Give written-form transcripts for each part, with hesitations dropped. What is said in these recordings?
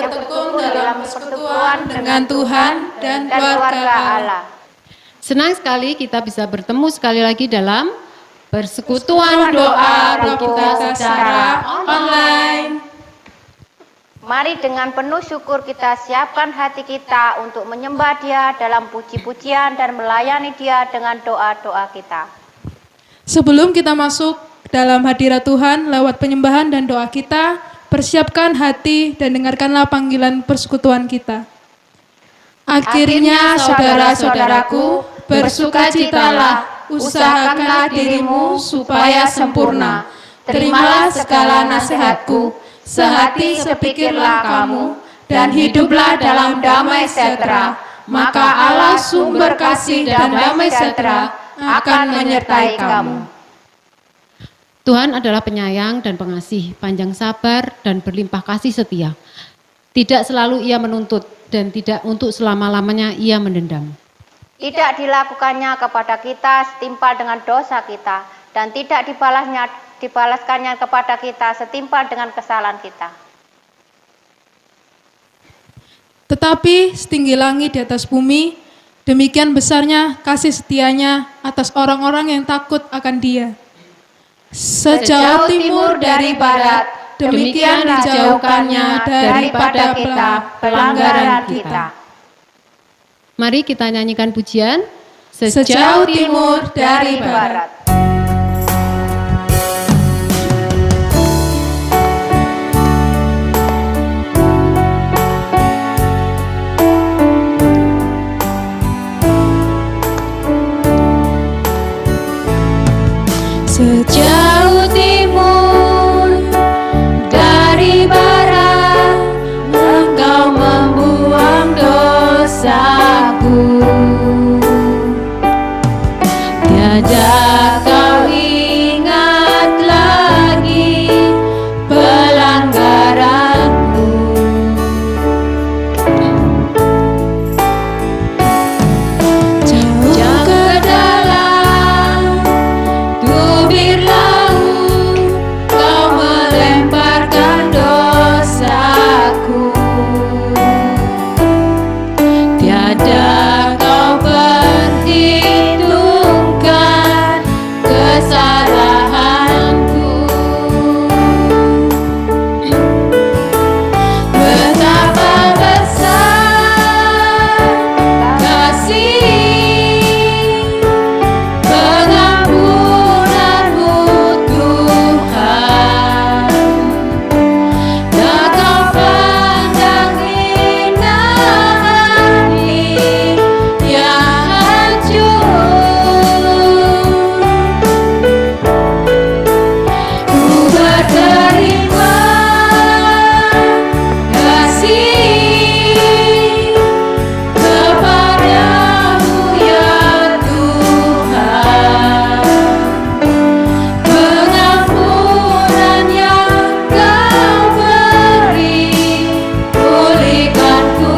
bertekun dalam persekutuan dengan Tuhan dan keluarga Allah. Senang sekali kita bisa bertemu sekali lagi dalam persekutuan doa roh kita secara online. Mari dengan penuh syukur kita siapkan hati kita untuk menyembah Dia dalam puji-pujian dan melayani Dia dengan doa-doa kita. Sebelum kita masuk dalam hadirat Tuhan lewat penyembahan dan doa kita, persiapkan hati dan dengarkanlah panggilan persekutuan kita. Akhirnya saudara-saudaraku, bersukacitalah, usahakanlah dirimu supaya sempurna. Terimalah segala nasihatku, sehati sepikirlah kamu, dan hiduplah dalam damai sejahtera. Maka Allah sumber kasih dan damai sejahtera akan menyertai kamu. Tuhan adalah penyayang dan pengasih, panjang sabar dan berlimpah kasih setia. Tidak selalu Ia menuntut dan tidak untuk selama-lamanya Ia mendendam. Tidak dilakukannya kepada kita setimpal dengan dosa kita, dan tidak dibalaskannya kepada kita setimpal dengan kesalahan kita. Tetapi setinggi langit di atas bumi, demikian besarnya kasih setianya atas orang-orang yang takut akan Dia. Sejauh timur dari barat, demikian dijauhkannya daripada kita pelanggaran kita. Mari kita nyanyikan pujian Sejauh timur dari barat. Sejauh timur dari barat, Engkau membuang dosaku. Tiada kau ingat lagi pelanggaranku. Jauh ke dalam tubir laut, kau melemparkan dosaku. Tiada kau perhitungkan kesalahanku. Betapa besar kasih pengampunanmu Tuhan. Tak kau pandang hina hati yang hancur. Ku berterima kasih kepadamu ya Tuhan. Pengampunan yang kau beri, pulihkanku.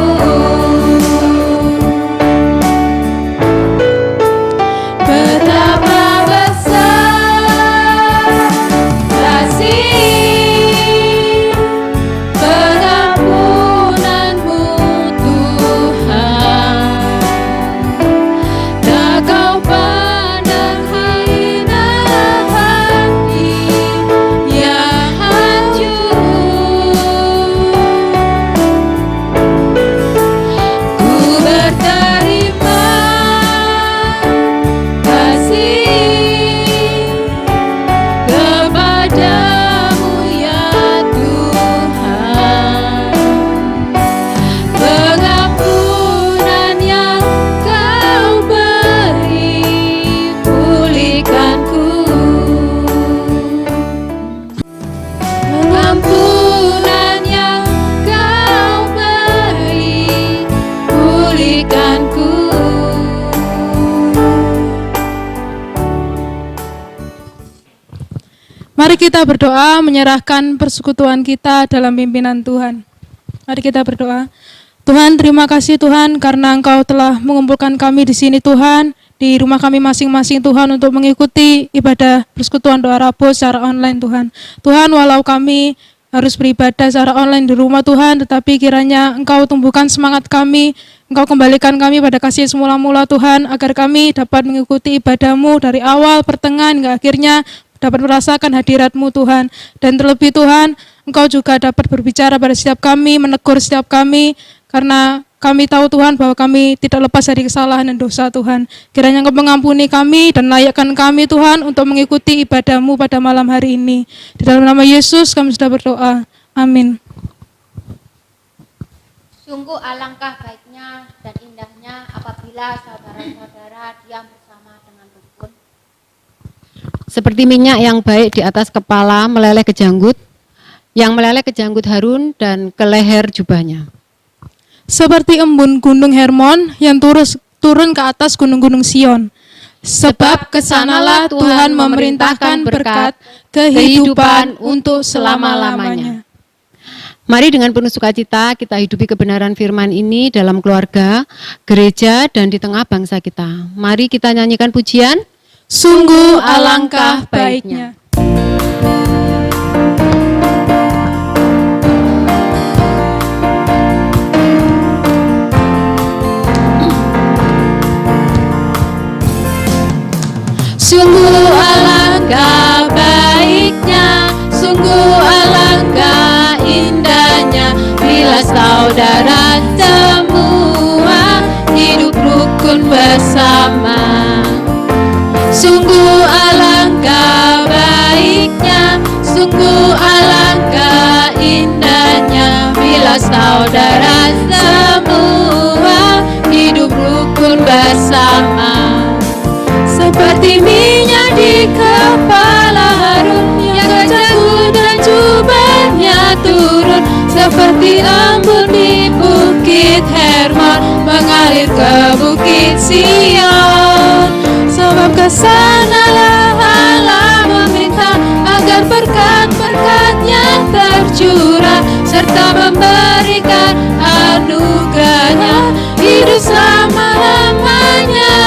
Betapa besar kasih pengampunanmu Tuhan. Tak kau pandang hina hati yang hancur. Ku berterima kasih kepadamu ya Tuhan. Pengampunan yang kau beri, pulihkanku. Pengampunan yang kau beri, pulihkanku. Mari kita berdoa menyerahkan persekutuan kita dalam pimpinan Tuhan. Mari kita berdoa. Tuhan, terima kasih Tuhan karena Engkau telah mengumpulkan kami di sini Tuhan, di rumah kami masing-masing Tuhan untuk mengikuti ibadah persekutuan doa Rabu secara online Tuhan. Tuhan, walau kami harus beribadah secara online di rumah Tuhan, tetapi kiranya Engkau tumbuhkan semangat kami, Engkau kembalikan kami pada kasih semula-mula Tuhan, agar kami dapat mengikuti ibadah-Mu dari awal, pertengahan, hingga akhirnya dapat merasakan hadirat-Mu Tuhan. Dan terlebih Tuhan, Engkau juga dapat berbicara pada setiap kami, menegur setiap kami, karena kami tahu Tuhan bahwa kami tidak lepas dari kesalahan dan dosa Tuhan. Kiranya Engkau mengampuni kami dan layakkan kami Tuhan untuk mengikuti ibadah-Mu pada malam hari ini. Di dalam nama Yesus kami sudah berdoa. Amin. Sungguh alangkah baiknya dan indahnya apabila saudara-saudara diam bersama dengan rukun. Seperti minyak yang baik di atas kepala meleleh ke janggut, yang meleleh ke janggut Harun dan ke leher jubahnya. Seperti embun gunung Hermon yang turun ke atas gunung-gunung Sion. Sebab kesanalah Tuhan memerintahkan berkat kehidupan untuk selama-lamanya. Mari dengan penuh sukacita kita hidupi kebenaran firman ini dalam keluarga, gereja, dan di tengah bangsa kita. Mari kita nyanyikan pujian. Sungguh alangkah baiknya. Sungguh alangkah baiknya, sungguh alangkah indahnya, bila saudara semua hidup rukun bersama. Sungguh alangkah baiknya, sungguh alangkah indahnya, bila saudara semua hidup rukun bersama. Seperti minyak di kepala Harun yang ke janggut dan jubahnya turun, seperti embun di bukit Hermon mengalir ke bukit Sion. Sebab kesanalah Allah meminta agar berkat-berkat-Nya tercurah, serta memberikan anugerah-Nya hidup selama-lamanya.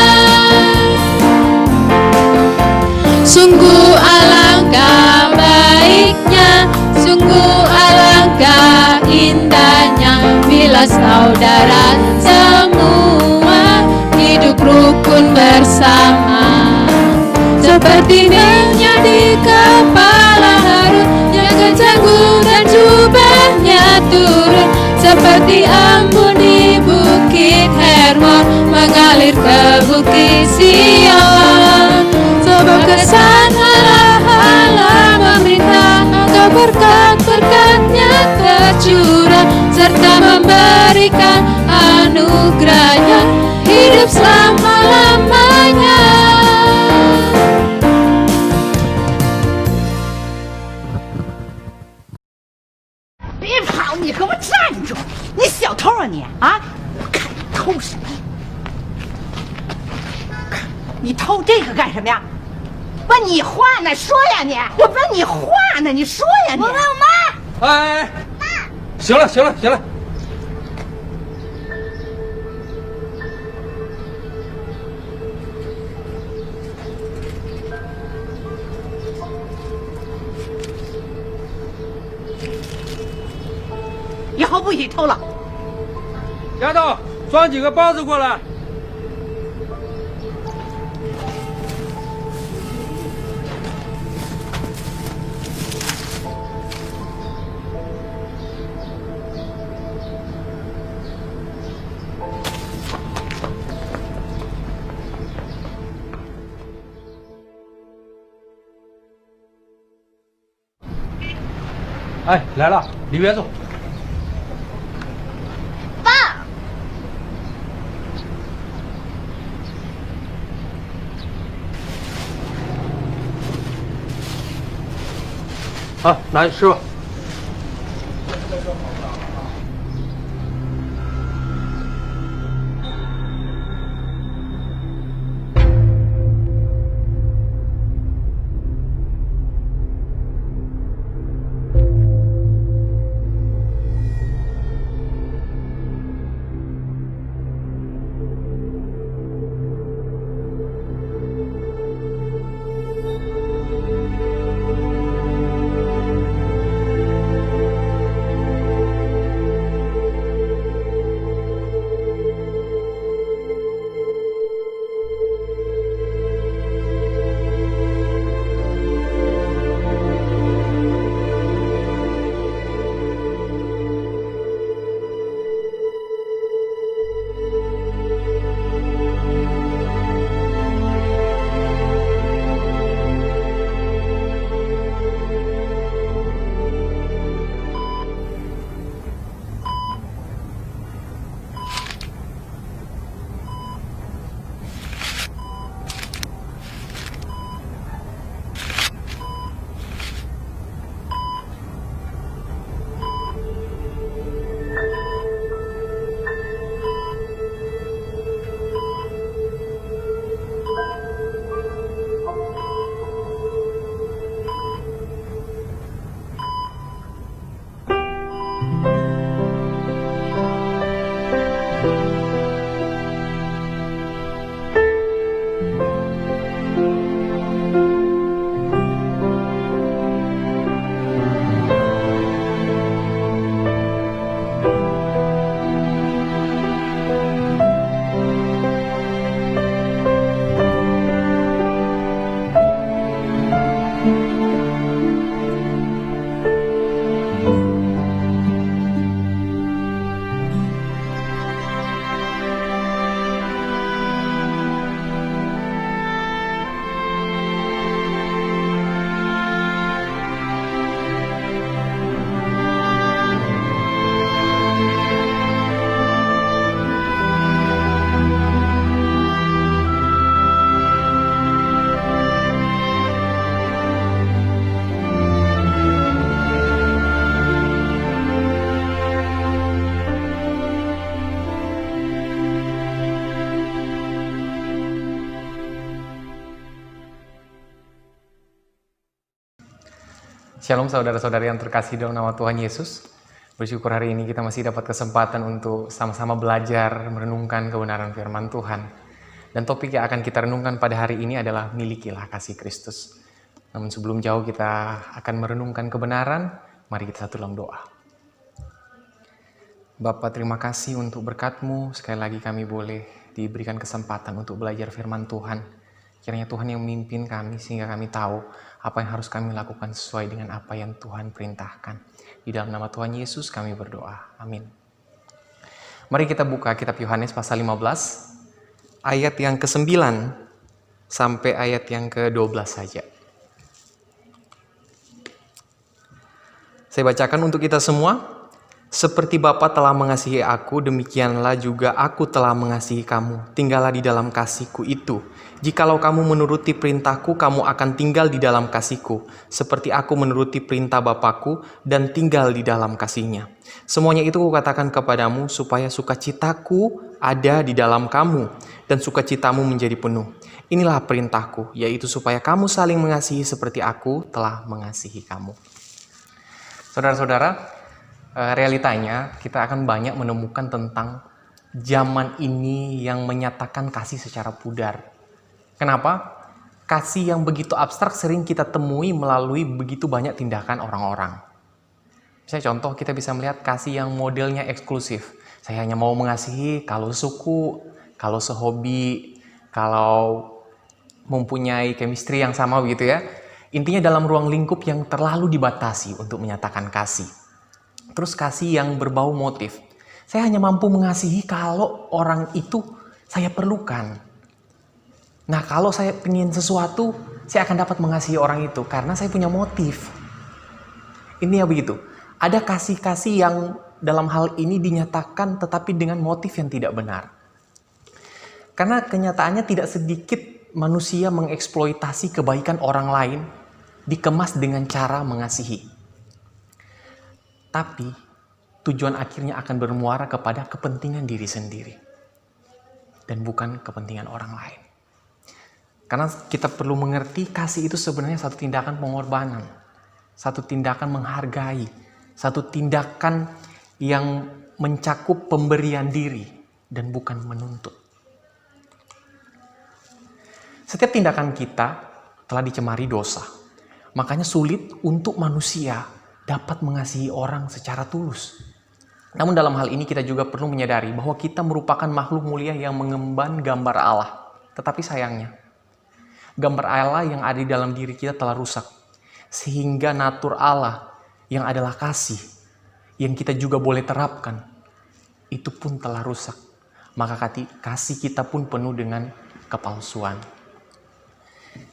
Sungguh alangkah baiknya, sungguh alangkah indahnya, bila saudara semua hidup rukun bersama. Seperti minyak di kepala Harun yang ke janggut dan jubahnya turun, seperti embun di bukit Hermon mengalir ke bukit Sion. Sebab kesanalah Allah memerintah agar berkat-berkat-Nya tercurah, serta memberikan anugerah-Nya hidup selama-lamanya. 别跑！你给我站住！你小偷啊你啊！我看你偷什么？你偷这个干什么呀？问你话呢，说呀你！我问你话呢，你说呀你！我问我妈。哎，妈，行了行了行了。以后不许偷了。丫头，装几个包子过来。哎，来了，里边坐。爸，啊，拿去吃吧。Shalom saudara-saudari yang terkasih dalam nama Tuhan Yesus. Bersyukur hari ini kita masih dapat kesempatan untuk sama-sama belajar merenungkan kebenaran firman Tuhan. Dan topik yang akan kita renungkan pada hari ini adalah milikilah kasih Kristus. Namun sebelum jauh kita akan merenungkan kebenaran, mari kita satu dalam doa. Bapa, terima kasih untuk berkat-Mu. Sekali lagi kami boleh diberikan kesempatan untuk belajar firman Tuhan. Kiranya Tuhan yang memimpin kami sehingga kami tahu apa yang harus kami lakukan sesuai dengan apa yang Tuhan perintahkan. Di dalam nama Tuhan Yesus kami berdoa. Amin. Mari kita buka kitab Yohanes pasal 15, ayat yang ke-9 sampai ayat yang ke-12 saja. Saya bacakan untuk kita semua. Seperti Bapa telah mengasihi aku, demikianlah juga aku telah mengasihi kamu. Tinggallah di dalam kasih-Ku itu. Jikalau kamu menuruti perintah-Ku, kamu akan tinggal di dalam kasih-Ku. Seperti aku menuruti perintah Bapa-Ku dan tinggal di dalam kasih-Nya. Semuanya itu Kukatakan kepadamu, supaya sukacita-Ku ada di dalam kamu, dan sukacitamu menjadi penuh. Inilah perintah-Ku, yaitu supaya kamu saling mengasihi seperti aku telah mengasihi kamu. Saudara-saudara, realitanya kita akan banyak menemukan tentang zaman ini yang menyatakan kasih secara pudar. Kenapa? Kasih yang begitu abstrak sering kita temui melalui begitu banyak tindakan orang-orang. Misalnya contoh, kita bisa melihat kasih yang modelnya eksklusif. Saya hanya mau mengasihi kalau suku, kalau sehobi, kalau mempunyai chemistry yang sama begitu ya. Intinya dalam ruang lingkup yang terlalu dibatasi untuk menyatakan kasih. Terus kasih yang berbau motif. Saya hanya mampu mengasihi kalau orang itu saya perlukan. Nah, kalau saya ingin sesuatu, saya akan dapat mengasihi orang itu karena saya punya motif. Ini ya begitu. Ada kasih-kasih yang dalam hal ini dinyatakan tetapi dengan motif yang tidak benar. Karena kenyataannya tidak sedikit manusia mengeksploitasi kebaikan orang lain dikemas dengan cara mengasihi. Tapi tujuan akhirnya akan bermuara kepada kepentingan diri sendiri dan bukan kepentingan orang lain. Karena kita perlu mengerti kasih itu sebenarnya satu tindakan pengorbanan, satu tindakan menghargai, satu tindakan yang mencakup pemberian diri dan bukan menuntut. Setiap tindakan kita telah dicemari dosa, makanya sulit untuk manusia dapat mengasihi orang secara tulus. Namun dalam hal ini kita juga perlu menyadari bahwa kita merupakan makhluk mulia yang mengemban gambar Allah. Tetapi sayangnya, gambar Allah yang ada di dalam diri kita telah rusak. Sehingga natur Allah yang adalah kasih, yang kita juga boleh terapkan, itu pun telah rusak. Maka kasih kita pun penuh dengan kepalsuan.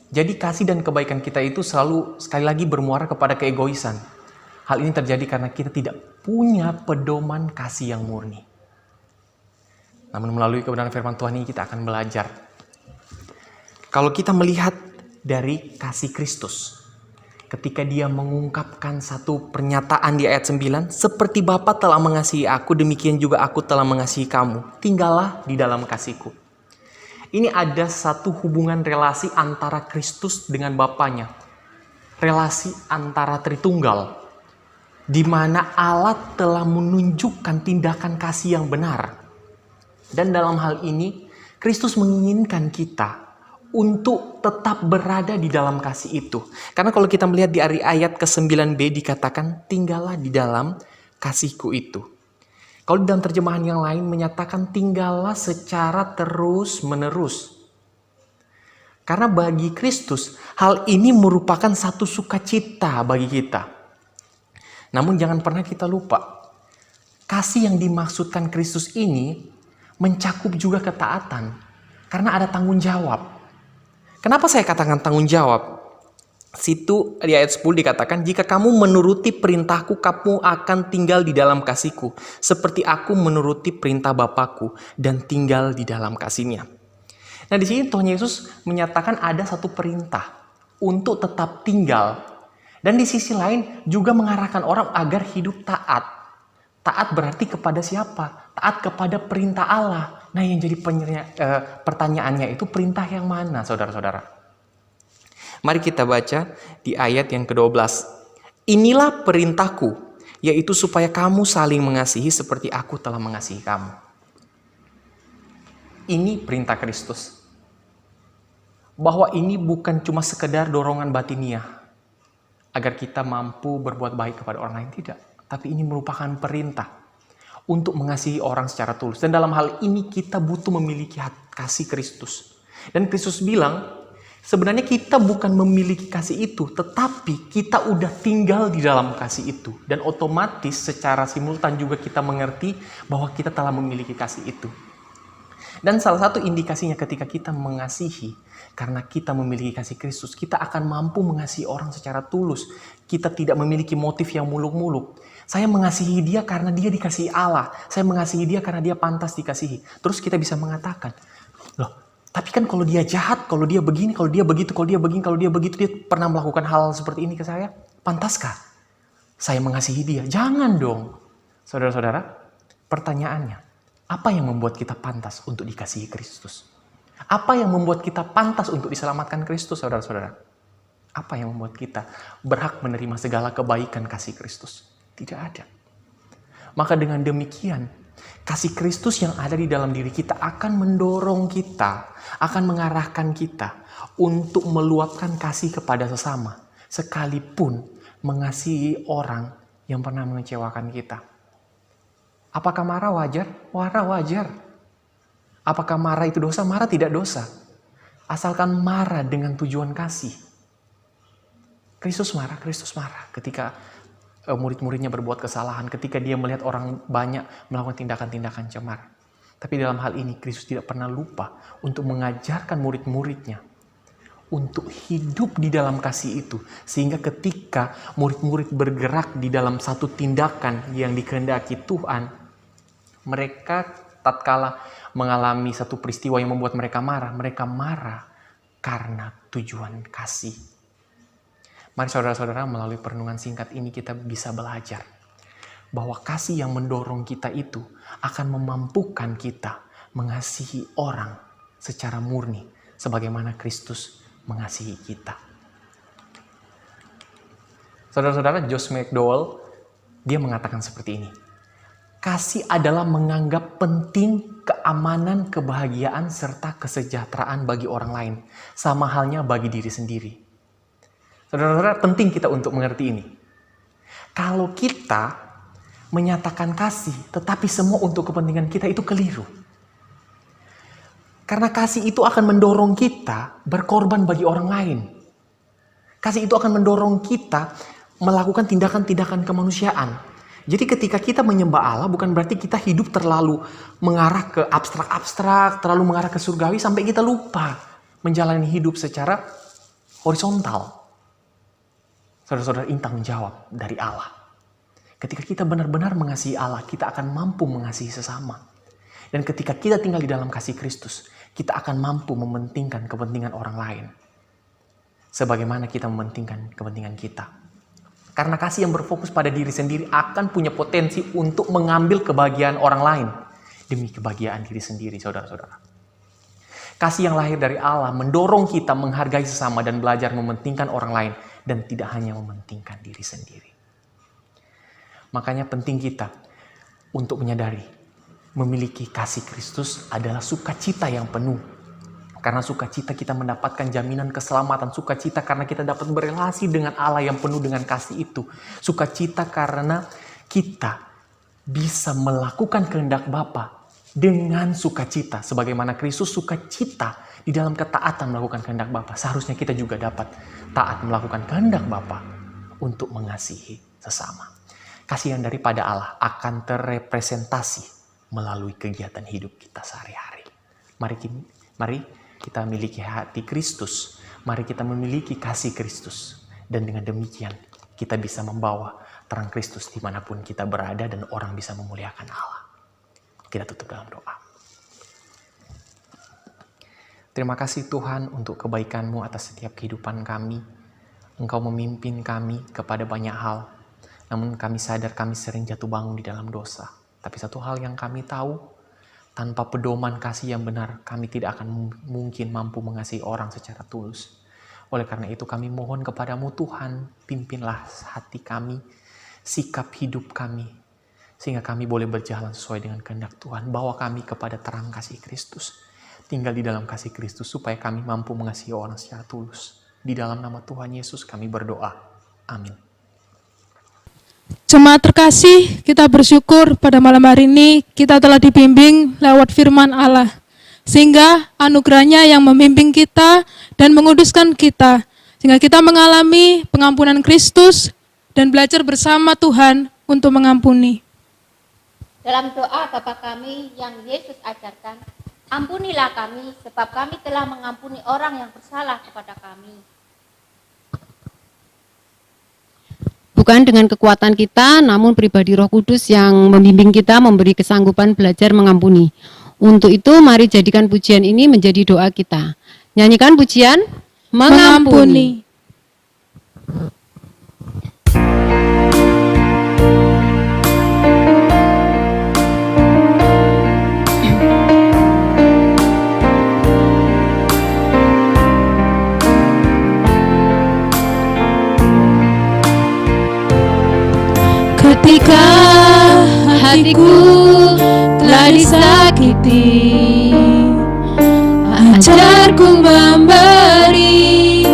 Jadi kasih dan kebaikan kita itu selalu sekali lagi bermuara kepada keegoisan. Hal ini terjadi karena kita tidak punya pedoman kasih yang murni. Namun melalui kebenaran firman Tuhan ini kita akan belajar. Kalau kita melihat dari kasih Kristus, ketika dia mengungkapkan satu pernyataan di ayat 9, seperti Bapa telah mengasihi aku, demikian juga aku telah mengasihi kamu. Tinggallah di dalam kasih-Ku. Ini ada satu hubungan relasi antara Kristus dengan Bapanya. Relasi antara Tritunggal, di mana Allah telah menunjukkan tindakan kasih yang benar. Dan dalam hal ini, Kristus menginginkan kita untuk tetap berada di dalam kasih itu. Karena kalau kita melihat di ayat ke-9b dikatakan, tinggallah di dalam kasih-Ku itu. Kalau dalam terjemahan yang lain menyatakan tinggallah secara terus-menerus. Karena bagi Kristus, hal ini merupakan satu sukacita bagi kita. Namun jangan pernah kita lupa, kasih yang dimaksudkan Kristus ini mencakup juga ketaatan. Karena ada tanggung jawab. Kenapa saya katakan tanggung jawab? Situ di ayat 10 dikatakan, jika kamu menuruti perintah-Ku, kamu akan tinggal di dalam kasih-Ku. Seperti aku menuruti perintah Bapa-Ku dan tinggal di dalam kasih-Nya. Nah di sini Tuhan Yesus menyatakan ada satu perintah untuk tetap tinggal. Dan di sisi lain juga mengarahkan orang agar hidup taat. Taat berarti kepada siapa? Taat kepada perintah Allah. Nah yang jadi pertanyaannya itu perintah yang mana saudara-saudara? Mari kita baca di ayat yang ke-12. Inilah perintahku, yaitu supaya kamu saling mengasihi seperti aku telah mengasihi kamu. Ini perintah Kristus. Bahwa ini bukan cuma sekedar dorongan batiniah agar kita mampu berbuat baik kepada orang lain, tidak. Tapi ini merupakan perintah untuk mengasihi orang secara tulus. Dan dalam hal ini kita butuh memiliki kasih Kristus. Dan Kristus bilang, sebenarnya kita bukan memiliki kasih itu, tetapi kita udah tinggal di dalam kasih itu. Dan otomatis secara simultan juga kita mengerti bahwa kita telah memiliki kasih itu. Dan salah satu indikasinya ketika kita mengasihi, karena kita memiliki kasih Kristus, kita akan mampu mengasihi orang secara tulus. Kita tidak memiliki motif yang muluk-muluk. Saya mengasihi dia karena dia dikasihi Allah. Saya mengasihi dia karena dia pantas dikasihi. Terus kita bisa mengatakan, loh, tapi kan kalau dia jahat, kalau dia begini, kalau dia begitu, kalau dia begini, kalau dia begitu, dia pernah melakukan hal seperti ini ke saya, pantaskah saya mengasihi dia? Jangan dong. Saudara-saudara, pertanyaannya, apa yang membuat kita pantas untuk dikasihi Kristus? Apa yang membuat kita pantas untuk diselamatkan Kristus, saudara-saudara? Apa yang membuat kita berhak menerima segala kebaikan kasih Kristus? Tidak ada. Maka dengan demikian, kasih Kristus yang ada di dalam diri kita akan mendorong kita, akan mengarahkan kita untuk meluapkan kasih kepada sesama, sekalipun mengasihi orang yang pernah mengecewakan kita. Apakah marah wajar? Marah wajar. Apakah marah itu dosa? Marah tidak dosa. Asalkan marah dengan tujuan kasih. Kristus marah ketika murid-muridnya berbuat kesalahan, ketika dia melihat orang banyak melakukan tindakan-tindakan cemar. Tapi dalam hal ini Kristus tidak pernah lupa untuk mengajarkan murid-muridnya untuk hidup di dalam kasih itu. Sehingga ketika murid-murid bergerak di dalam satu tindakan yang dikehendaki Tuhan, mereka tatkala mengalami satu peristiwa yang membuat mereka marah karena tujuan kasih. Mari saudara-saudara, melalui perenungan singkat ini kita bisa belajar bahwa kasih yang mendorong kita itu akan memampukan kita mengasihi orang secara murni sebagaimana Kristus mengasihi kita. Saudara-saudara, Josh McDowell dia mengatakan seperti ini. Kasih adalah menganggap penting keamanan, kebahagiaan, serta kesejahteraan bagi orang lain. Sama halnya bagi diri sendiri. Saudara-saudara, penting kita untuk mengerti ini. Kalau kita menyatakan kasih, tetapi semua untuk kepentingan kita, itu keliru. Karena kasih itu akan mendorong kita berkorban bagi orang lain. Kasih itu akan mendorong kita melakukan tindakan-tindakan kemanusiaan. Jadi ketika kita menyembah Allah, bukan berarti kita hidup terlalu mengarah ke abstrak-abstrak, terlalu mengarah ke surgawi, sampai kita lupa menjalani hidup secara horizontal. Saudara-saudara, ini tanggung jawab dari Allah. Ketika kita benar-benar mengasihi Allah, kita akan mampu mengasihi sesama. Dan ketika kita tinggal di dalam kasih Kristus, kita akan mampu mementingkan kepentingan orang lain. Sebagaimana kita mementingkan kepentingan kita. Karena kasih yang berfokus pada diri sendiri akan punya potensi untuk mengambil kebahagiaan orang lain demi kebahagiaan diri sendiri, saudara-saudara. Kasih yang lahir dari Allah mendorong kita menghargai sesama dan belajar mementingkan orang lain dan tidak hanya mementingkan diri sendiri. Makanya penting kita untuk menyadari memiliki kasih Kristus adalah sukacita yang penuh. Karena sukacita kita mendapatkan jaminan keselamatan. Sukacita karena kita dapat berelasi dengan Allah yang penuh dengan kasih itu. Sukacita karena kita bisa melakukan kehendak Bapa dengan sukacita. Sebagaimana Kristus sukacita di dalam ketaatan melakukan kehendak Bapa. Seharusnya kita juga dapat taat melakukan kehendak Bapa untuk mengasihi sesama. Kasih yang daripada Allah akan terrepresentasi melalui kegiatan hidup kita sehari-hari. Mari kita miliki hati Kristus. Mari kita memiliki kasih Kristus. Dan dengan demikian kita bisa membawa terang Kristus dimanapun kita berada dan orang bisa memuliakan Allah. Kita tutup dalam doa. Terima kasih Tuhan untuk kebaikan-Mu atas setiap kehidupan kami. Engkau memimpin kami kepada banyak hal. Namun kami sadar kami sering jatuh bangun di dalam dosa. Tapi satu hal yang kami tahu, tanpa pedoman kasih yang benar, kami tidak akan mungkin mampu mengasihi orang secara tulus. Oleh karena itu kami mohon kepadamu Tuhan, pimpinlah hati kami, sikap hidup kami, sehingga kami boleh berjalan sesuai dengan kehendak Tuhan. Bawa kami kepada terang kasih Kristus, tinggal di dalam kasih Kristus, supaya kami mampu mengasihi orang secara tulus. Di dalam nama Tuhan Yesus kami berdoa. Amin. Jemaat terkasih, kita bersyukur pada malam hari ini kita telah dibimbing lewat firman Allah. Sehingga anugerahnya yang membimbing kita dan menguduskan kita. Sehingga kita mengalami pengampunan Kristus dan belajar bersama Tuhan untuk mengampuni. Dalam doa Bapa kami yang Yesus ajarkan, ampunilah kami sebab kami telah mengampuni orang yang bersalah kepada kami. Bukan dengan kekuatan kita, namun pribadi Roh Kudus yang membimbing kita memberi kesanggupan belajar mengampuni. Untuk itu, mari jadikan pujian ini menjadi doa kita. Nyanyikan pujian mengampuni. Ketika hatiku telah disakiti, ajarku memberi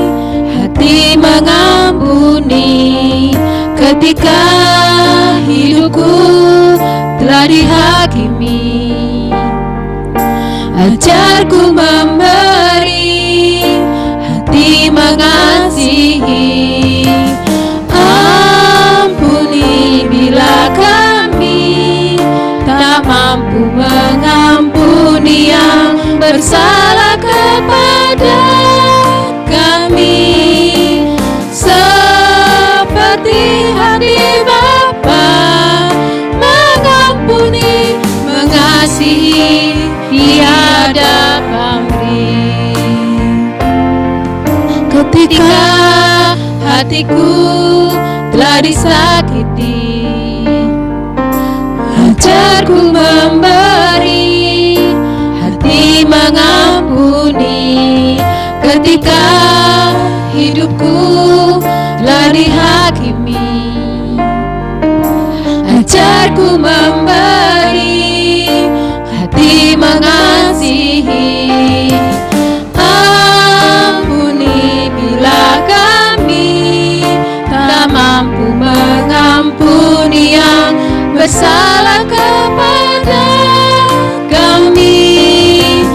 hati mengampuni. Ketika hidupku telah dihakimi, ajarku memberi hati mengasihi. Ampuni bila kami tak mampu mengampuni yang bersalah kepada kami, seperti hati Bapa mengampuni, mengasihi, tiada pamrih. Ketika hatiku telah disakiti, ajarku memberi hati mengampuni. Ketika hidupku telah dihakimi, ajarku memberi hati mengasihi. Ampuni bila kami tak mampu mengampuni yang bersalah kepada kami,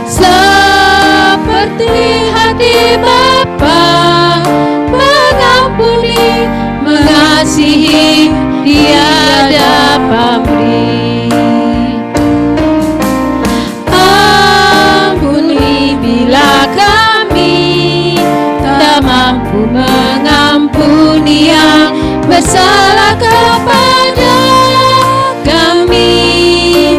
seperti hati Bapa mengampuni, mengasihi, tiada pamrih. Ampuni bila kami tak mampu mengampuni yang bersalah kepada kami,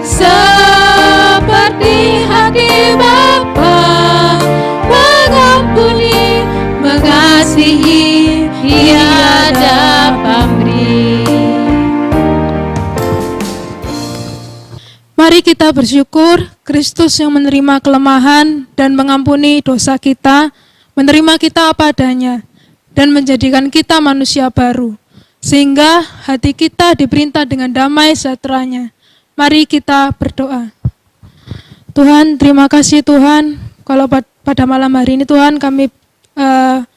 seperti hati Bapa mengampuni, mengasihi, tiada pamrih. Mari kita bersyukur Kristus yang menerima kelemahan dan mengampuni dosa kita, menerima kita apa adanya, dan menjadikan kita manusia baru, sehingga hati kita diperintah dengan damai sejahteranya. Mari kita berdoa. Tuhan, terima kasih Tuhan, kalau pada malam hari ini Tuhan kami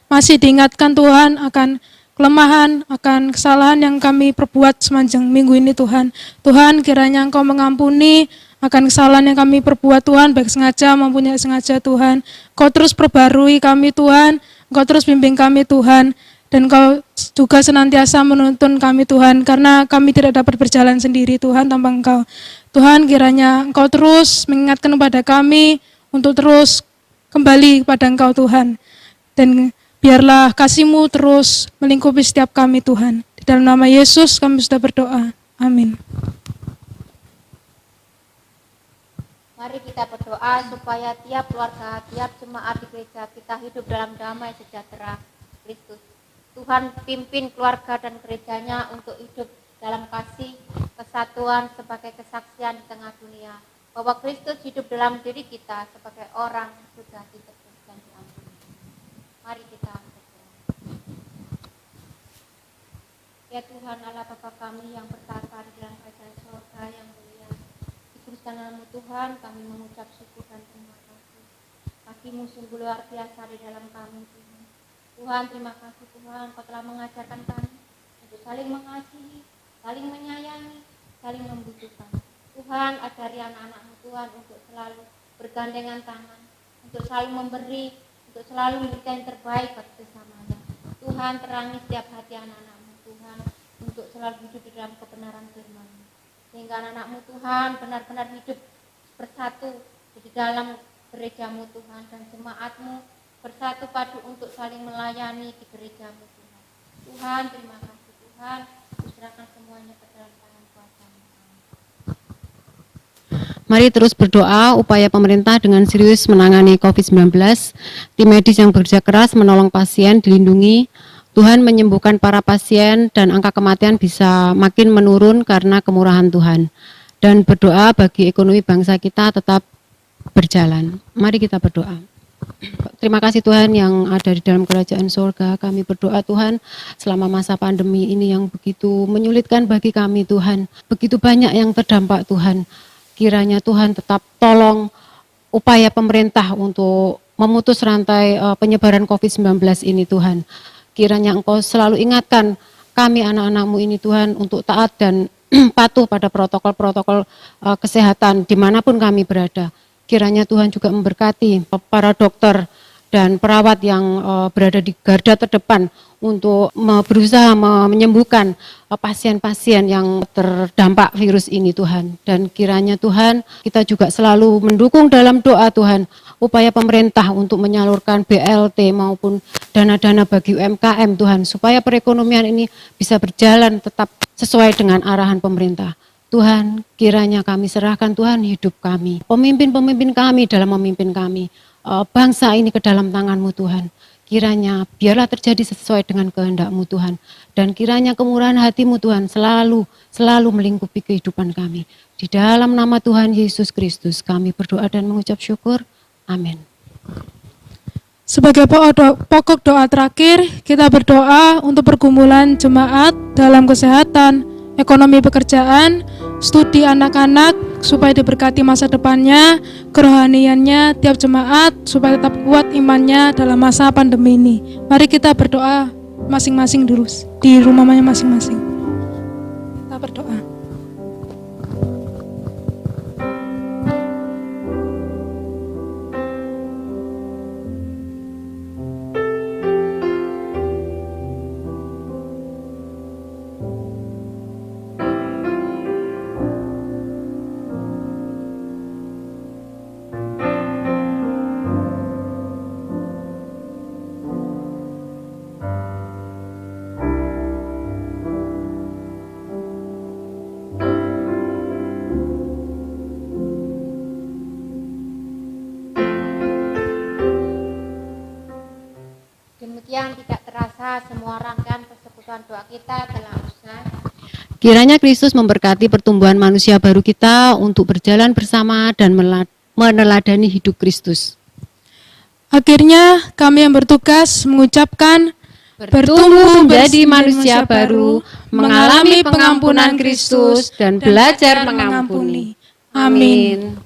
masih diingatkan Tuhan akan kelemahan, akan kesalahan yang kami perbuat sepanjang minggu ini Tuhan. Tuhan, kiranya Engkau mengampuni akan kesalahan yang kami perbuat Tuhan, baik sengaja maupun tidak sengaja Tuhan. Kau terus perbarui kami Tuhan, Engkau terus bimbing kami Tuhan, dan Engkau juga senantiasa menuntun kami Tuhan, karena kami tidak dapat berjalan sendiri Tuhan tanpa Engkau. Tuhan, kiranya Engkau terus mengingatkan kepada kami untuk terus kembali kepada Engkau Tuhan, dan biarlah kasih-Mu terus melingkupi setiap kami Tuhan. Di dalam nama Yesus kami sudah berdoa. Amin. Mari kita berdoa supaya tiap keluarga, tiap jemaat di gereja kita hidup dalam damai sejahtera Kristus. Tuhan pimpin keluarga dan gerejanya untuk hidup dalam kasih, kesatuan sebagai kesaksian di tengah dunia, bahwa Kristus hidup dalam diri kita sebagai orang yang sudah ditebus dan diampuni. Mari kita berdoa. Ya Tuhan Allah Bapa kami yang bertata di dalam kerajaan surga yang mulia, dikuduskan nama-Mu Tuhan, kami mengucap syukur dan terima kasih. Kasih-Mu sungguh luar biasa di dalam kami Tuhan. Tuhan, terima kasih Tuhan, Kau telah mengajarkan kami untuk saling mengasihi, saling menyayangi, saling membutuhkan. Tuhan, ajari anak-anak-Mu Tuhan untuk selalu bergandengan tangan, untuk selalu memberi, untuk selalu memberikan yang terbaik bagi sesamanya. Tuhan, terangi setiap hati anak-anak-Mu Tuhan, untuk selalu hidup di dalam kebenaran firman-Mu. Sehingga anak-anak-Mu Tuhan benar-benar hidup bersatu di dalam gereja-Mu Tuhan, dan jemaat-Mu bersatu padu untuk saling melayani di gereja-Mu Tuhan. Tuhan, terima kasih Tuhan, kuserahkan semuanya ke dalam tangan kuasa-Mu. Mari terus berdoa upaya pemerintah dengan serius menangani COVID-19, tim medis yang bekerja keras menolong pasien dilindungi, Tuhan menyembuhkan para pasien dan angka kematian bisa makin menurun karena kemurahan Tuhan. Dan berdoa bagi ekonomi bangsa kita tetap berjalan. Mari kita berdoa. Terima kasih Tuhan yang ada di dalam kerajaan surga. Kami berdoa Tuhan selama masa pandemi ini yang begitu menyulitkan bagi kami Tuhan. Begitu banyak yang terdampak Tuhan. Kiranya Tuhan tetap tolong upaya pemerintah untuk memutus rantai penyebaran COVID-19 ini Tuhan. Kiranya Engkau selalu ingatkan kami anak-anak-Mu ini Tuhan untuk taat dan patuh pada protokol-protokol kesehatan dimanapun kami berada. Kiranya Tuhan juga memberkati para dokter dan perawat yang berada di garda terdepan untuk berusaha menyembuhkan pasien-pasien yang terdampak virus ini Tuhan. Dan kiranya Tuhan kita juga selalu mendukung dalam doa Tuhan upaya pemerintah untuk menyalurkan BLT maupun dana-dana bagi UMKM Tuhan, supaya perekonomian ini bisa berjalan tetap sesuai dengan arahan pemerintah. Tuhan, kiranya kami serahkan Tuhan hidup kami, pemimpin-pemimpin kami dalam memimpin kami, bangsa ini ke dalam tangan-Mu Tuhan. Kiranya biarlah terjadi sesuai dengan kehendak-Mu Tuhan, dan kiranya kemurahan hati-Mu Tuhan selalu melingkupi kehidupan kami. Di dalam nama Tuhan Yesus Kristus kami berdoa dan mengucap syukur. Amin. Sebagai pokok doa terakhir, kita berdoa untuk pergumulan jemaat dalam kesehatan, ekonomi pekerjaan, studi anak-anak, supaya diberkati masa depannya, kerohaniannya, tiap jemaat, supaya tetap kuat imannya dalam masa pandemi ini. Mari kita berdoa masing-masing dulu, di rumahnya masing-masing. Kita berdoa. Demikian tidak terasa semua rangkaian persekutuan doa kita telah usai. Kiranya Kristus memberkati pertumbuhan manusia baru kita untuk berjalan bersama dan meneladani hidup Kristus. Akhirnya kami yang bertugas mengucapkan Bertumbuh menjadi manusia baru, mengalami pengampunan Kristus dan belajar mengampuni. Amin.